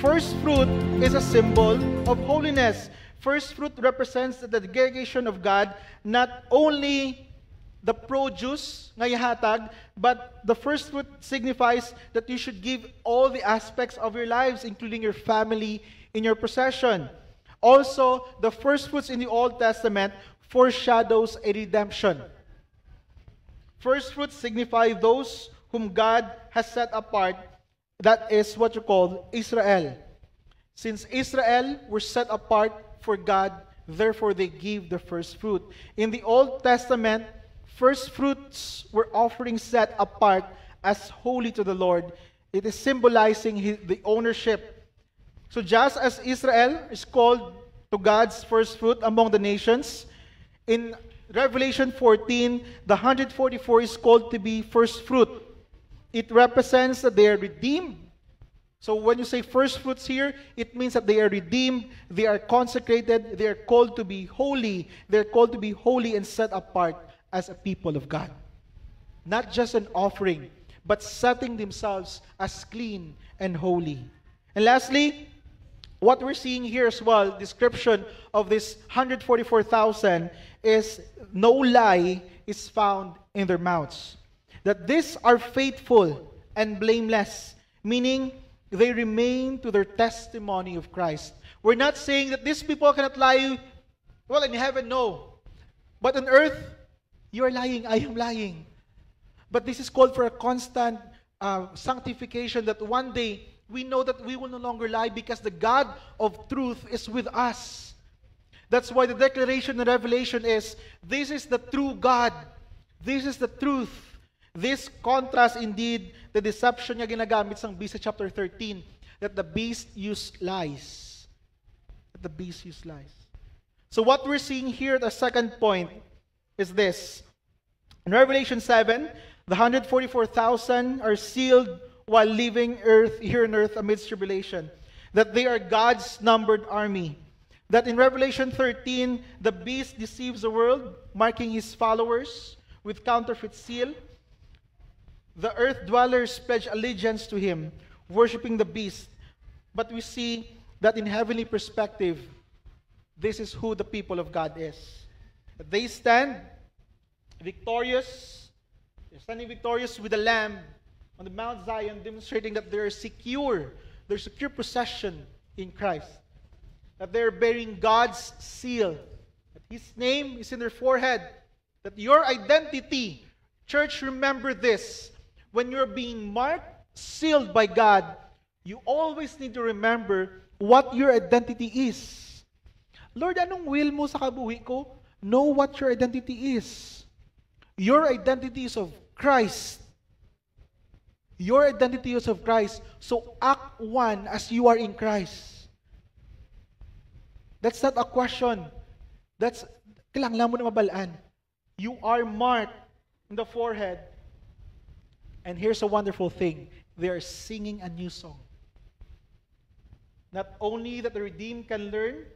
First fruit is a symbol of holiness. First fruit represents the dedication of God, not only the produce nga ihatag, but the first fruit signifies that you should give all the aspects of your lives, including your family, in your possession. Also, the first fruits in the Old Testament foreshadows a redemption. First fruits signify those whom God has set apart. That is what you call Israel. Since Israel were set apart for God, therefore they give the first fruit. In the Old Testament, first fruits were offerings set apart as holy to the Lord. It is symbolizing the ownership. So just as Israel is called to God's first fruit among the nations, in Revelation 14, the 144 is called to be first fruit. It represents that they are redeemed. So when you say first fruits here, it means that they are redeemed, they are consecrated, they are called to be holy. They are called to be holy and set apart as a people of God. Not just an offering, but setting themselves as clean and holy. And lastly, what we're seeing here as well, description of this 144,000 is no lie is found in their mouths. That these are faithful and blameless, meaning they remain to their testimony of Christ. We're not saying that these people cannot lie. Well, in heaven, no. But on earth, you are lying, I am lying. But this is called for a constant sanctification, that one day we know that we will no longer lie because the God of truth is with us. That's why the declaration in Revelation is, this is the true God. This is the truth. This contrasts indeed the deception niya ginagamit sa beast sa chapter 13, that the beast used lies. That the beast used lies. So what we're seeing here, the second point, is this. In Revelation 7, the 144,000 are sealed while living here on earth amidst tribulation. That they are God's numbered army. That in Revelation 13, the beast deceives the world, marking his followers with counterfeit seal. The earth dwellers pledge allegiance to him, worshiping the beast. But we see that in heavenly perspective, this is who the people of God is. They stand victorious. They're standing victorious with the Lamb on the Mount Zion, demonstrating that they're secure. They're secure possession in Christ. That they're bearing God's seal. That His name is in their forehead. That your identity, church, remember this. When you're being marked, sealed by God, you always need to remember what your identity is. Lord, anong will mo sa kabuhi ko? Know what your identity is. Your identity is of Christ. Your identity is of Christ. So act one as you are in Christ. That's not a question. That's, kailangan mo na mabalaan. You are marked in the forehead. And here's a wonderful thing. They are singing a new song. Not only that the redeemed can learn,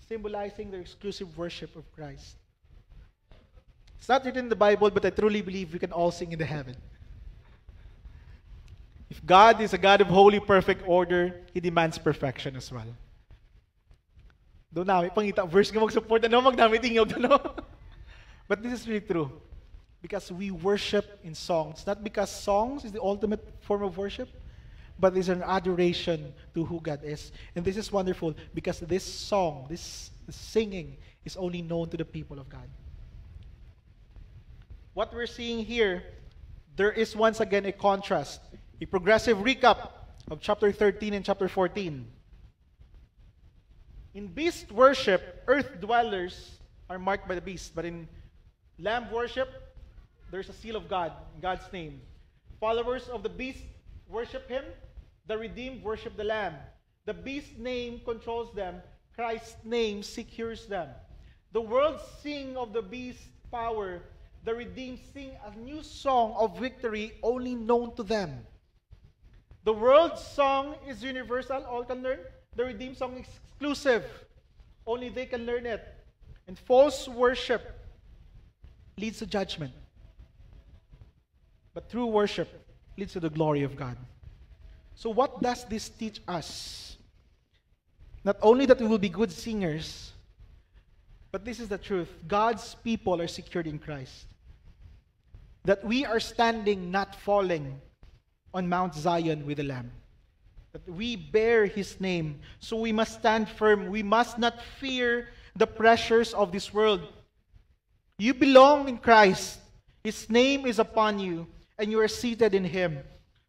symbolizing their exclusive worship of Christ. It's not written in the Bible, but I truly believe we can all sing in the heaven. If God is a God of holy, perfect order, He demands perfection as well. Doon namin, pangita, verse nga mag-support, magdamit ingog, But this is really true. Because we worship in songs. Not because songs is the ultimate form of worship, but it's an adoration to who God is. And this is wonderful because this song, this singing, is only known to the people of God. What we're seeing here, there is once again a contrast, a progressive recap of chapter 13 and chapter 14. In beast worship, earth dwellers are marked by the beast, but in lamb worship, there's a seal of God, in God's name. Followers of the beast worship him. The redeemed worship the Lamb. The beast's name controls them. Christ's name secures them. The world sing of the beast's power. The redeemed sing a new song of victory only known to them. The world's song is universal, all can learn. The redeemed song is exclusive. Only they can learn it. And false worship leads to judgment. But true worship leads to the glory of God. So what does this teach us? Not only that we will be good singers, but this is the truth. God's people are secured in Christ. That we are standing, not falling, on Mount Zion with the Lamb. That we bear His name. So we must stand firm. We must not fear the pressures of this world. You belong in Christ. His name is upon you, and you are seated in Him.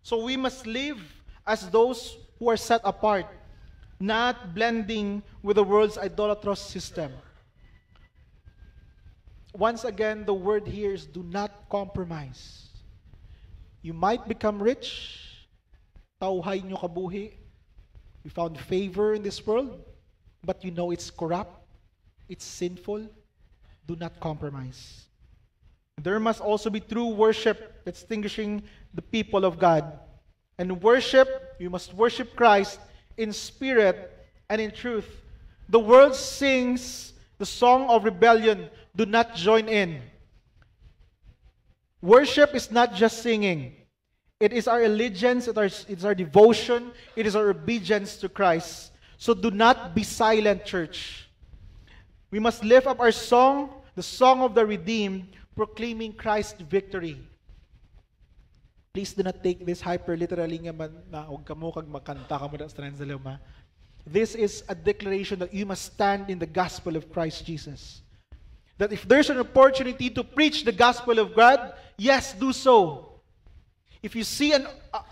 So we must live as those who are set apart, not blending with the world's idolatrous system. Once again, the word here is do not compromise. You might become rich. Tauhay nyo kabuhi. You found favor in this world, but you know it's corrupt. It's sinful. Do not compromise. There must also be true worship distinguishing the people of God. And worship, you must worship Christ in spirit and in truth. The world sings the song of rebellion. Do not join in. Worship is not just singing. It is our allegiance, it's our devotion, it is our obedience to Christ. So do not be silent, church. We must lift up our song, the song of the redeemed, proclaiming Christ's victory. Please do not take this hyper-literally nga man na huwag ka mo kag makanta ka mo da sa luma. This is a declaration that you must stand in the gospel of Christ Jesus. That if there's an opportunity to preach the gospel of God, yes, do so. If you see an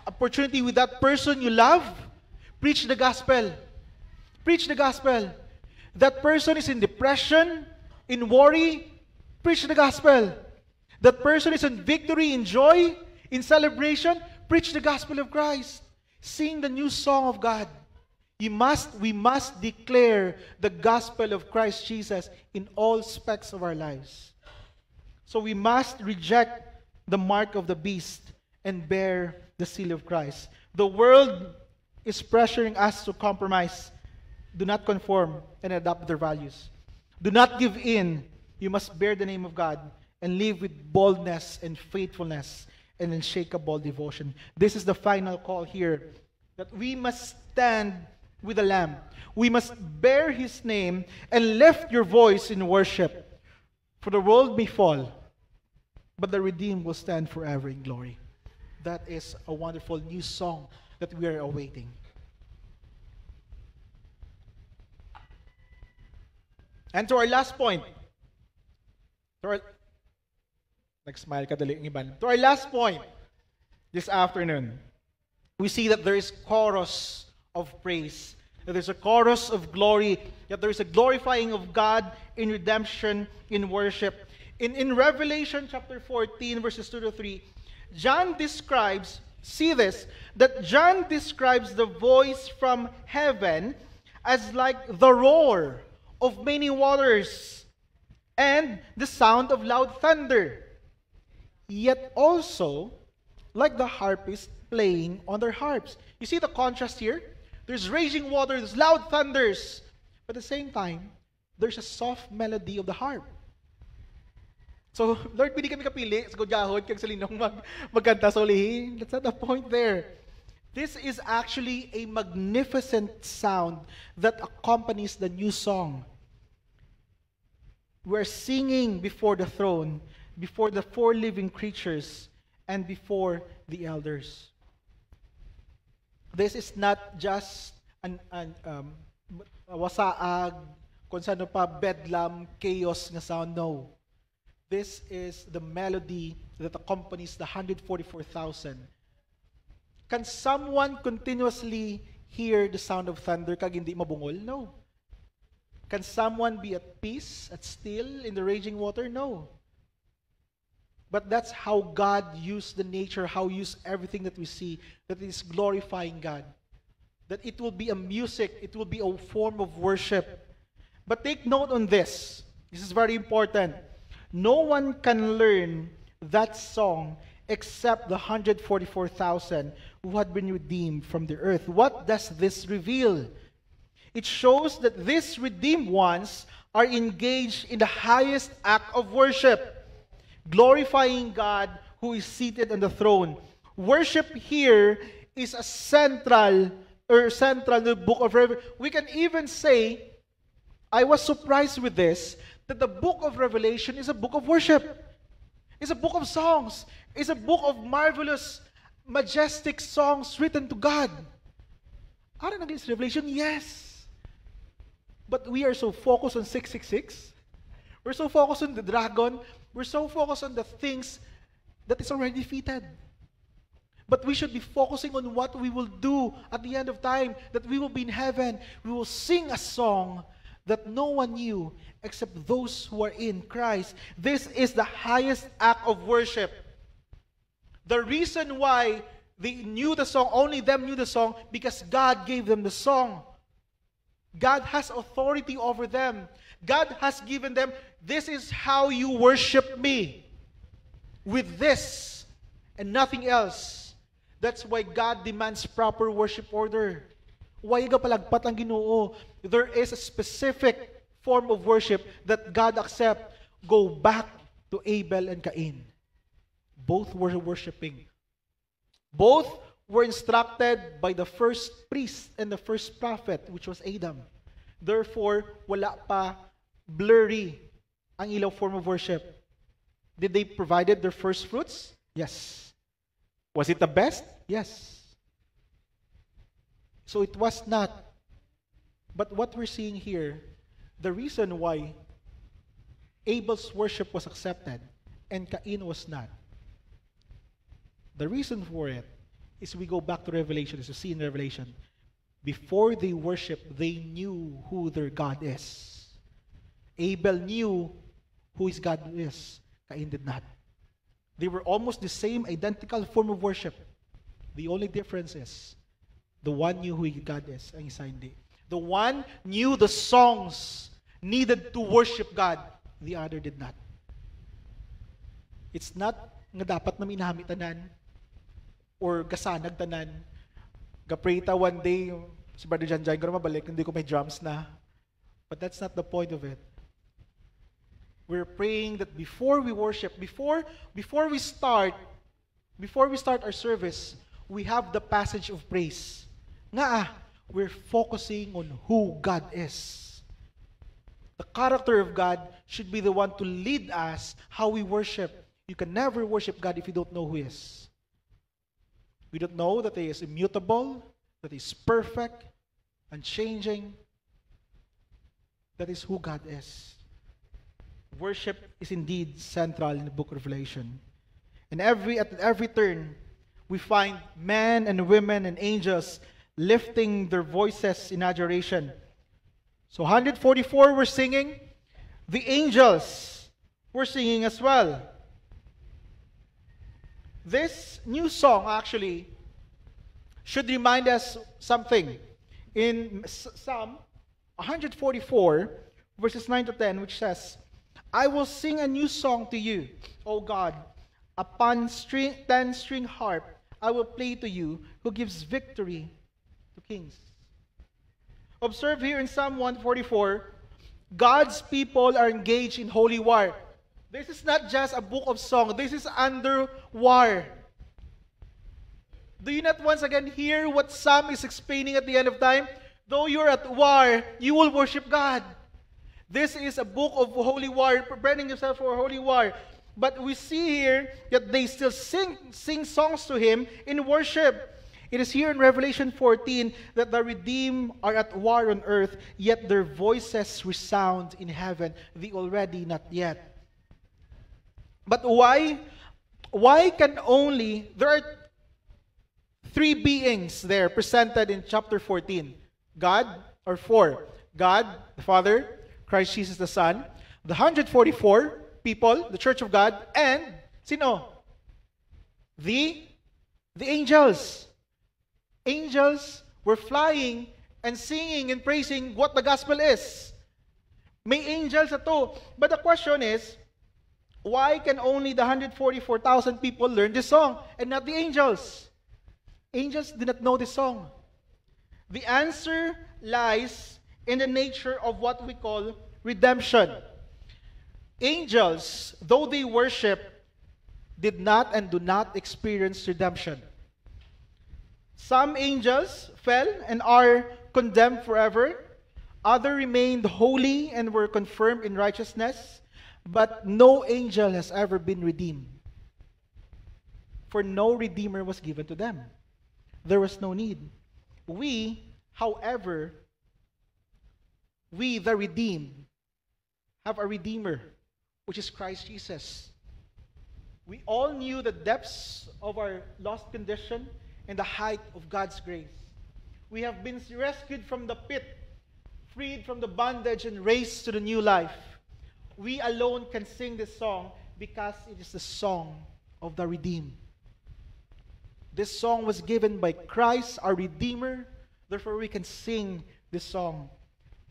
opportunity with that person you love, preach the gospel. Preach the gospel. That person is in depression, in worry, preach the gospel. That person is in victory, in joy, in celebration, preach the gospel of Christ. Sing the new song of God. We must declare the gospel of Christ Jesus in all aspects of our lives. So we must reject the mark of the beast and bear the seal of Christ. The world is pressuring us to compromise. Do not conform and adopt their values. Do not give in. You must bear the name of God and live with boldness and faithfulness and unshakable devotion. This is the final call here, that we must stand with the Lamb. We must bear His name and lift your voice in worship. For the world may fall, but the redeemed will stand forever in glory. That is a wonderful new song that we are awaiting. And to our last point, nag-smile ka dali ng iban. To our last point this afternoon, we see that there is chorus of praise, that there's a chorus of glory, that there is a glorifying of God in redemption, in worship. In Revelation chapter 14, verses 2 to 3, John describes, see this, that John describes the voice from heaven as like the roar of many waters and the sound of loud thunder, yet also like the harpists playing on their harps. You see the contrast here? There's raging waters, loud thunders, but at the same time, there's a soft melody of the harp. So, Lord, pili kami kapili, sa kudyahod, kag sa linong magkanta sa ulihin. That's not the point there. This is actually a magnificent sound that accompanies the new song. We're singing before the throne, before the four living creatures, and before the elders. This is not just an wasaag, kung saan pa, bedlam, chaos na sound. No. This is the melody that accompanies the 144,000. Can someone continuously hear the sound of thunder kag hindi mabungol? No. Can someone be at peace, at still in the raging water? No. But that's how God used the nature, how He used everything that we see, that is glorifying God. That it will be a music, it will be a form of worship. But take note on this. This is very important. No one can learn that song except the 144,000 who had been redeemed from the earth. What does this reveal? It shows that these redeemed ones are engaged in the highest act of worship, glorifying God who is seated on the throne. Worship here is a central or central in the book of Revelation. We can even say, I was surprised with this, that the book of Revelation is a book of worship. It's a book of songs. It's a book of marvelous, majestic songs written to God. Ano naging Revelation? Yes. But we are so focused on 666. We're so focused on the dragon. We're so focused on the things that is already defeated. But we should be focusing on what we will do at the end of time, that we will be in heaven. We will sing a song that no one knew except those who are in Christ. This is the highest act of worship. The reason why they knew the song, only them knew the song, because God gave them the song. God has authority over them. God has given them, this is how you worship me. With this and nothing else. That's why God demands proper worship order. Why ka palagpat ang Ginoo? There is a specific form of worship that God accepts. Go back to Abel and Cain. Both were worshiping. Both were instructed by the first priest and the first prophet, which was Adam. Therefore, wala pa blurry ang ilaw form of worship. Did they provided their first fruits? Yes. Was it the best? Yes. So it was not. But what we're seeing here, the reason why Abel's worship was accepted and Cain was not, the reason for it is we go back to Revelation, as you see in Revelation. Before they worship, they knew who their God is. Abel knew who his God is. Cain did not. They were almost the same identical form of worship. The only difference is the one knew who God is, ang isa hindi. The one knew the songs needed to worship God. The other did not. It's not nga dapat na minahami tanan or gasanag tanan. Gaprita one day, si Brother John Jai, gano'n mabalik, hindi ko may drums na. But that's not the point of it. We're praying that before we worship, before we start our service, we have the passage of praise. We're focusing on who God is. The character of God should be the one to lead us how we worship. You can never worship God if you don't know who He is. We don't know that He is immutable, that He is perfect, unchanging. That is who God is. Worship is indeed central in the book of Revelation. And at every turn, we find men and women and angels lifting their voices in adoration. So 144 were singing. The angels were singing as well. This new song actually should remind us something. In Psalm 144, verses 9 to 10, which says, I will sing a new song to you, O God. Upon 10-string harp, I will play to you, who gives victory to kings. Observe here in Psalm 144, God's people are engaged in holy war. This is not just a book of song. This is under war. Do you not once again hear what Psalm is explaining at the end of time? Though you're at war, you will worship God. This is a book of holy war, preparing yourself for a holy war. But we see here that they still sing songs to Him in worship. It is here in Revelation 14 that the redeemed are at war on earth, yet their voices resound in heaven. The already, not yet. But why? Why can only... There are three beings there presented in chapter 14. God, or four. God, the Father, Christ Jesus the Son, the 144 people, the Church of God, and sino? The angels. Angels were flying and singing and praising what the gospel is. May angels ato. But the question is, why can only the 144,000 people learn this song and not the angels? Angels did not know this song. The answer lies in the nature of what we call redemption. Angels, though they worship, did not and do not experience redemption. Some angels fell and are condemned forever. Others remained holy and were confirmed in righteousness. But no angel has ever been redeemed. For no redeemer was given to them. There was no need. We, however, we the redeemed, have a redeemer, which is Christ Jesus. We all knew the depths of our lost condition and the height of God's grace. We have been rescued from the pit, freed from the bondage, and raised to the new life. We alone can sing this song because it is the song of the redeemed. This song was given by Christ, our Redeemer. Therefore, we can sing this song.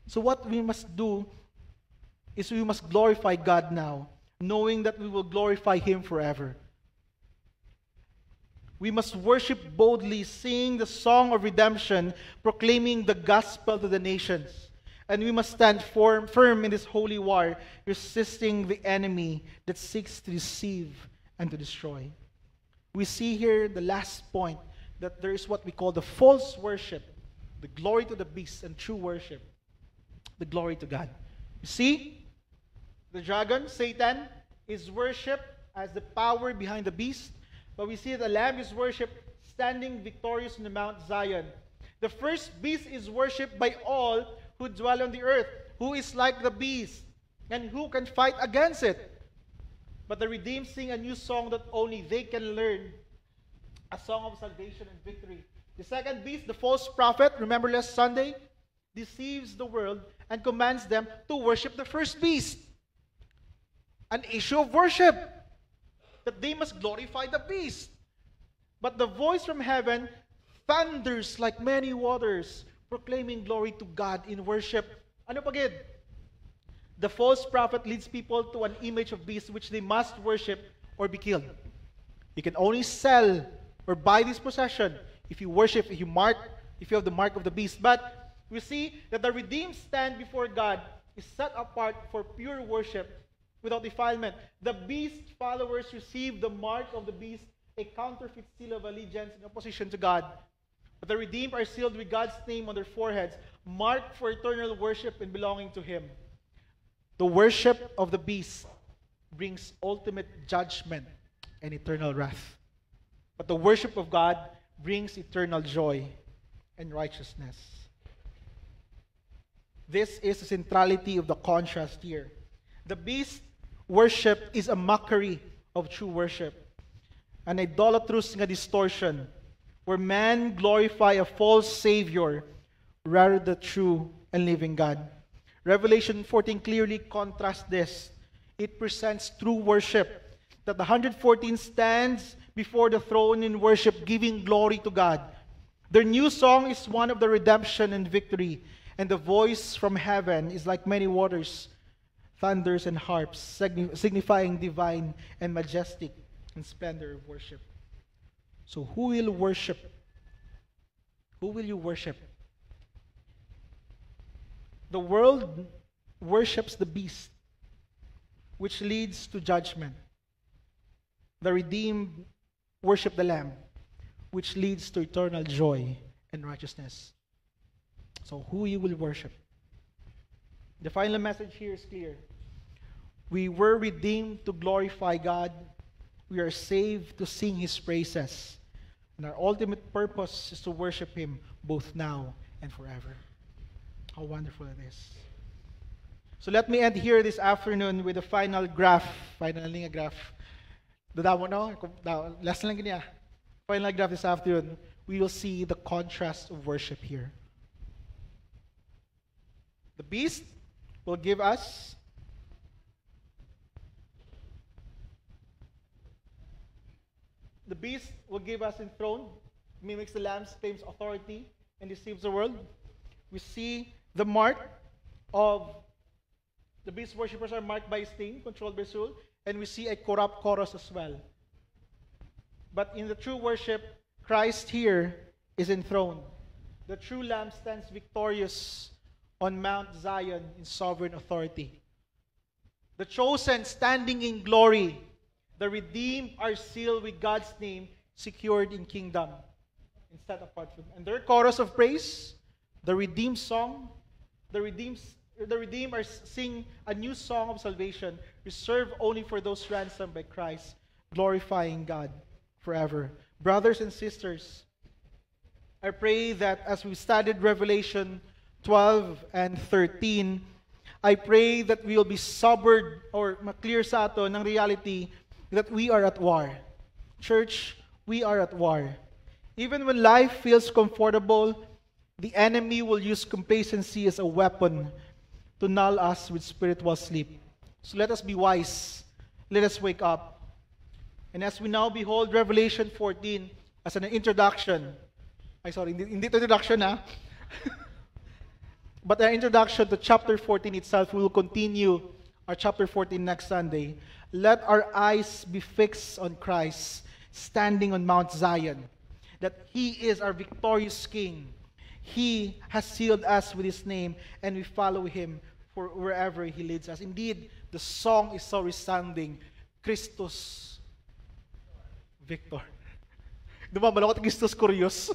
So what we must do is we must glorify God now, knowing that we will glorify Him forever. We must worship boldly, sing the song of redemption, proclaiming the gospel to the nations. And we must stand firm in this holy war, resisting the enemy that seeks to deceive and to destroy. We see here the last point, that there is what we call the false worship, the glory to the beast, and true worship, the glory to God. You see, the dragon, Satan, is worshipped as the power behind the beast, but we see the Lamb is worshipped standing victorious on the Mount Zion. The first beast is worshipped by all who dwell on the earth, who is like the beast, and who can fight against it. But the redeemed sing a new song that only they can learn, a song of salvation and victory. The second beast, the false prophet, remember last Sunday, deceives the world and commands them to worship the first beast. An issue of worship, that they must glorify the beast. But the voice from heaven thunders like many waters, proclaiming glory to God in worship. Ano pagid? The false prophet leads people to an image of beast which they must worship or be killed. You can only sell or buy this possession if you worship, if you have the mark of the beast. But we see that the redeemed stand before God is set apart for pure worship without defilement. The beast followers receive the mark of the beast, a counterfeit seal of allegiance in opposition to God. But the redeemed are sealed with God's name on their foreheads, marked for eternal worship and belonging to Him. The worship of the beast brings ultimate judgment and eternal wrath. But the worship of God brings eternal joy and righteousness. This is the centrality of the contrast here. The beast worship is a mockery of true worship, an idolatrous distortion, where man glorify a false Savior rather than the true and living God. Revelation 14 clearly contrasts this. It presents true worship, that the 114 stands before the throne in worship, giving glory to God. Their new song is one of the redemption and victory, and the voice from heaven is like many waters, thunders and harps, signifying divine and majestic and splendor of worship. So who will worship? Who will you worship? The world worships the beast, which leads to judgment. The redeemed worship the Lamb, which leads to eternal joy and righteousness. So who you will worship? The final message here is clear. We were redeemed to glorify God. We are saved to sing His praises. And our ultimate purpose is to worship Him both now and forever. How wonderful it is. So let me end here this afternoon with the final graph. Final nga graph. Dada mo no? Last lang ganyan. Final graph this afternoon. We will see the contrast of worship here. The beast will give us enthroned, mimics the Lamb's, claims authority, and deceives the world. We see the mark of the beast worshippers are marked by his name, controlled by Saul, and we see a corrupt chorus as well. But in the true worship, Christ here is enthroned. The true Lamb stands victorious on Mount Zion in sovereign authority. The chosen standing in glory. The redeemed are sealed with God's name, secured in kingdom. and set apart for them. And their chorus of praise, the redeemed song, the redeemed are sing a new song of salvation, reserved only for those ransomed by Christ, glorifying God forever. Brothers and sisters, I pray that as we studied Revelation 12 and 13, I pray that we will be sobered or maklear sa ato ng reality that we are at war. Church, we are at war. Even when life feels comfortable, the enemy will use complacency as a weapon to null us with spiritual sleep. So let us be wise. Let us wake up. And as we now behold Revelation 14 as an introduction, hindi ito introduction ha. But an introduction to chapter 14 itself, we will continue our chapter 14 next Sunday. Let our eyes be fixed on Christ, standing on Mount Zion, that He is our victorious King. He has sealed us with His name, and we follow Him for wherever He leads us. Indeed, the song is so resounding, Christus Victor. Diba, malakot Christus Curious.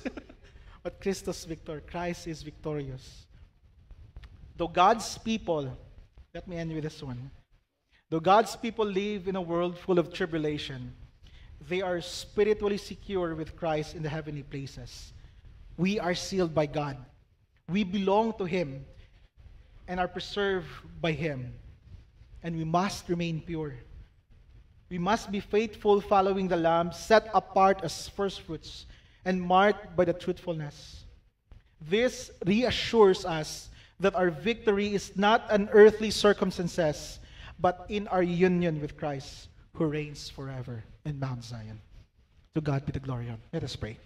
But Christus Victor, Christ is victorious. Though God's people, let me end with this one. Though God's people live in a world full of tribulation, they are spiritually secure with Christ in the heavenly places. We are sealed by God. We belong to Him and are preserved by Him. And we must remain pure. We must be faithful, following the Lamb, set apart as firstfruits, and marked by the truthfulness. This reassures us that our victory is not an earthly circumstances, but in our union with Christ, who reigns forever in Mount Zion. To God be the glory. Let us pray.